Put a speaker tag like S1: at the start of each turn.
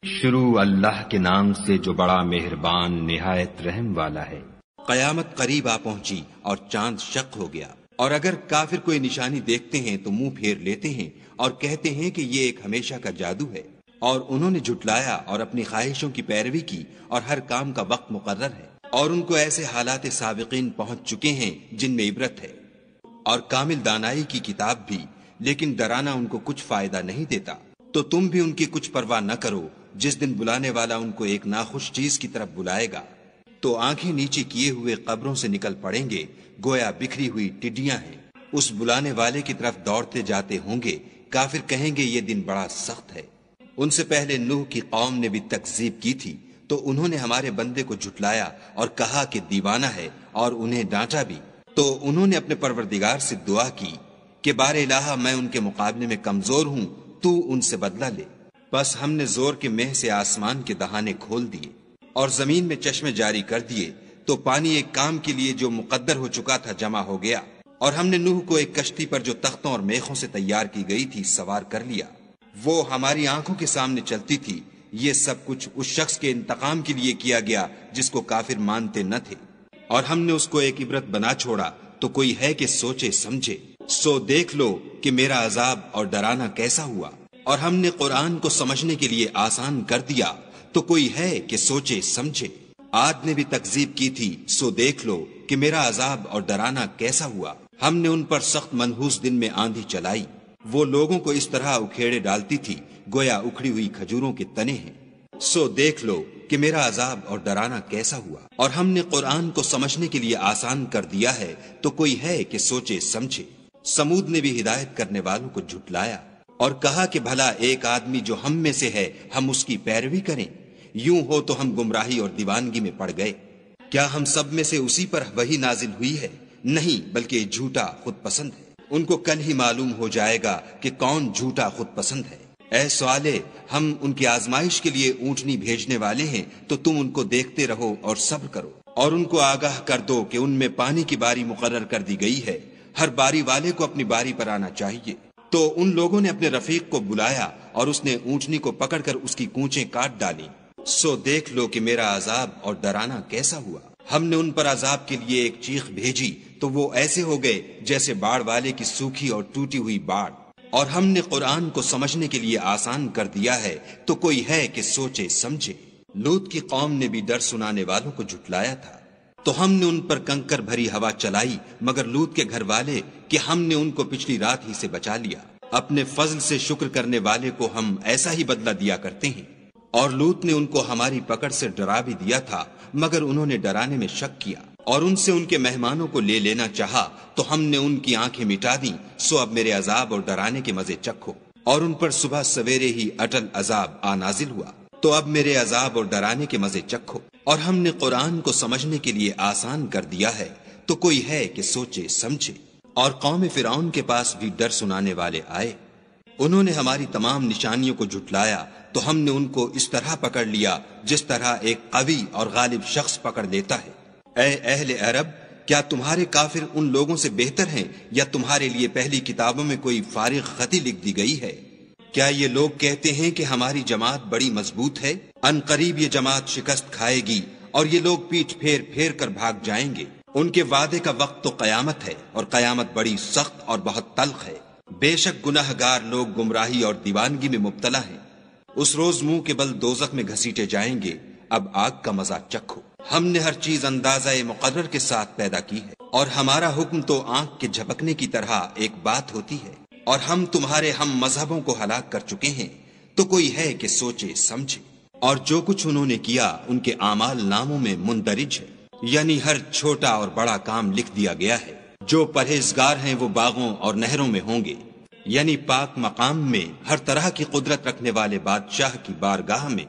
S1: شروع اللہ کے نام سے جو بڑا مہربان نہایت رحم والا ہے۔
S2: قیامت قریب آ پہنچی اور چاند شق ہو گیا، اور اگر کافر کوئی نشانی دیکھتے ہیں تو منہ پھیر لیتے ہیں اور کہتے ہیں کہ یہ ایک ہمیشہ کا جادو ہے، اور انہوں نے جھٹلایا اور اپنی خواہشوں کی پیروی کی، اور ہر کام کا وقت مقرر ہے، اور ان کو ایسے حالات سابقین پہنچ چکے ہیں جن میں عبرت ہے، اور کامل دانائی کی کتاب بھی، لیکن ڈرانا ان کو کچھ فائدہ نہیں دیتا۔ تو تم بھی ان کی کچھ پرواہ نہ کرو، جس دن بلانے والا ان کو ایک ناخوش چیز کی طرف بلائے گا تو آنکھیں نیچے کیے ہوئے قبروں سے نکل پڑیں گے، گویا بکھری ہوئی ٹڈیاں ہیں۔ اس بلانے والے کی طرف دوڑتے جاتے ہوں گے، کافر کہیں گے یہ دن بڑا سخت ہے۔ ان سے پہلے نوح کی قوم نے بھی تکذیب کی تھی، تو انہوں نے ہمارے بندے کو جھٹلایا اور کہا کہ دیوانہ ہے، اور انہیں ڈانٹا بھی۔ تو انہوں نے اپنے پروردگار سے دعا کی کہ بار الہ، میں ان کے مقابلے میں کمزور ہوں، تو ان سے بدلہ لے۔ بس ہم نے زور کے مہ سے آسمان کے دہانے کھول دیے اور زمین میں چشمے جاری کر دیے، تو پانی ایک کام کے لیے جو مقدر ہو چکا تھا جمع ہو گیا، اور ہم نے نوح کو ایک کشتی پر جو تختوں اور میخوں سے تیار کی گئی تھی سوار کر لیا۔ وہ ہماری آنکھوں کے سامنے چلتی تھی۔ یہ سب کچھ اس شخص کے انتقام کے لیے کیا گیا جس کو کافر مانتے نہ تھے، اور ہم نے اس کو ایک عبرت بنا چھوڑا، تو کوئی ہے کہ سوچے سمجھے۔ سو دیکھ لو کہ میرا عذاب اور ڈرانا کیسا ہوا، اور ہم نے قرآن کو سمجھنے کے لیے آسان کر دیا، تو کوئی ہے کہ سوچے سمجھے۔ عاد نے بھی تکذیب کی تھی، سو دیکھ لو کہ میرا عذاب اور ڈرانا کیسا ہوا۔ ہم نے ان پر سخت منحوس دن میں آندھی چلائی، وہ لوگوں کو اس طرح اکھیڑے ڈالتی تھی گویا اکھڑی ہوئی کھجوروں کے تنے ہیں۔ سو دیکھ لو کہ میرا عذاب اور ڈرانا کیسا ہوا، اور ہم نے قرآن کو سمجھنے کے لیے آسان کر دیا ہے، تو کوئی ہے کہ سوچے سمجھے۔ سمود نے بھی ہدایت کرنے والوں کو جھٹلایا اور کہا کہ بھلا ایک آدمی جو ہم میں سے ہے، ہم اس کی پیروی کریں؟ یوں ہو تو ہم گمراہی اور دیوانگی میں پڑ گئے۔ کیا ہم سب میں سے اسی پر وحی نازل ہوئی ہے؟ نہیں، بلکہ جھوٹا خود پسند ہے۔ ان کو کل ہی معلوم ہو جائے گا کہ کون جھوٹا خود پسند ہے۔ اے صالح، ہم ان کی آزمائش کے لیے اونٹنی بھیجنے والے ہیں، تو تم ان کو دیکھتے رہو اور صبر کرو، اور ان کو آگاہ کر دو کہ ان میں پانی کی باری مقرر کر دی گئی ہے، ہر باری والے کو اپنی باری پر آنا چاہیے۔ تو ان لوگوں نے اپنے رفیق کو بلایا اور اس نے اونٹنی کو پکڑ کر اس کی کونچیں کاٹ ڈالی۔ سو دیکھ لو کہ میرا عذاب اور ڈرانا کیسا ہوا۔ ہم نے ان پر عذاب کے لیے ایک چیخ بھیجی، تو وہ ایسے ہو گئے جیسے باڑ والے کی سوکھی اور ٹوٹی ہوئی باڑ۔ اور ہم نے قرآن کو سمجھنے کے لیے آسان کر دیا ہے، تو کوئی ہے کہ سوچے سمجھے۔ لوط کی قوم نے بھی ڈر سنانے والوں کو جھٹلایا تھا، تو ہم نے ان پر کنکر بھری ہوا چلائی، مگر لوط کے گھر والے کہ ہم نے ان کو پچھلی رات ہی سے بچا لیا۔ اپنے فضل سے شکر کرنے والے کو ہم ایسا ہی بدلہ دیا کرتے ہیں۔ اور لوط نے ان کو ہماری پکڑ سے ڈرا بھی دیا تھا، مگر انہوں نے ڈرانے میں شک کیا اور ان سے ان کے مہمانوں کو لے لینا چاہا، تو ہم نے ان کی آنکھیں مٹا دیں۔ سو اب میرے عذاب اور ڈرانے کے مزے چکھو۔ اور ان پر صبح سویرے ہی اٹل عذاب آ نازل ہوا، تو اب میرے عذاب اور ڈرانے کے مزے چکھو۔ اور ہم نے قرآن کو سمجھنے کے لیے آسان کر دیا ہے، تو کوئی ہے کہ سوچے سمجھے۔ اور قوم فرعون کے پاس بھی ڈر سنانے والے آئے، انہوں نے ہماری تمام نشانیوں کو جھٹلایا، تو ہم نے ان کو اس طرح پکڑ لیا جس طرح ایک قوی اور غالب شخص پکڑ لیتا ہے۔ اے اہل عرب، کیا تمہارے کافر ان لوگوں سے بہتر ہیں، یا تمہارے لیے پہلی کتابوں میں کوئی فارغ خطی لکھ دی گئی ہے؟ کیا یہ لوگ کہتے ہیں کہ ہماری جماعت بڑی مضبوط ہے؟ ان قریب یہ جماعت شکست کھائے گی، اور یہ لوگ پیٹھ پھیر پھیر کر بھاگ جائیں گے۔ ان کے وعدے کا وقت تو قیامت ہے، اور قیامت بڑی سخت اور بہت تلخ ہے۔ بے شک گناہ گار لوگ گمراہی اور دیوانگی میں مبتلا ہیں۔ اس روز منہ کے بل دوزخ میں گھسیٹے جائیں گے۔ اب آگ کا مزہ چکھو۔ ہم نے ہر چیز اندازہ مقرر کے ساتھ پیدا کی ہے، اور ہمارا حکم تو آنکھ کے جھپکنے کی طرح ایک بات ہوتی ہے۔ اور ہم تمہارے ہم مذہبوں کو ہلاک کر چکے ہیں، تو کوئی ہے کہ سوچے سمجھے۔ اور جو کچھ انہوں نے کیا ان کے اعمال ناموں میں مندرج ہے، یعنی ہر چھوٹا اور بڑا کام لکھ دیا گیا ہے۔ جو پرہیزگار ہیں وہ باغوں اور نہروں میں ہوں گے، یعنی پاک مقام میں ہر طرح کی قدرت رکھنے والے بادشاہ کی بارگاہ میں۔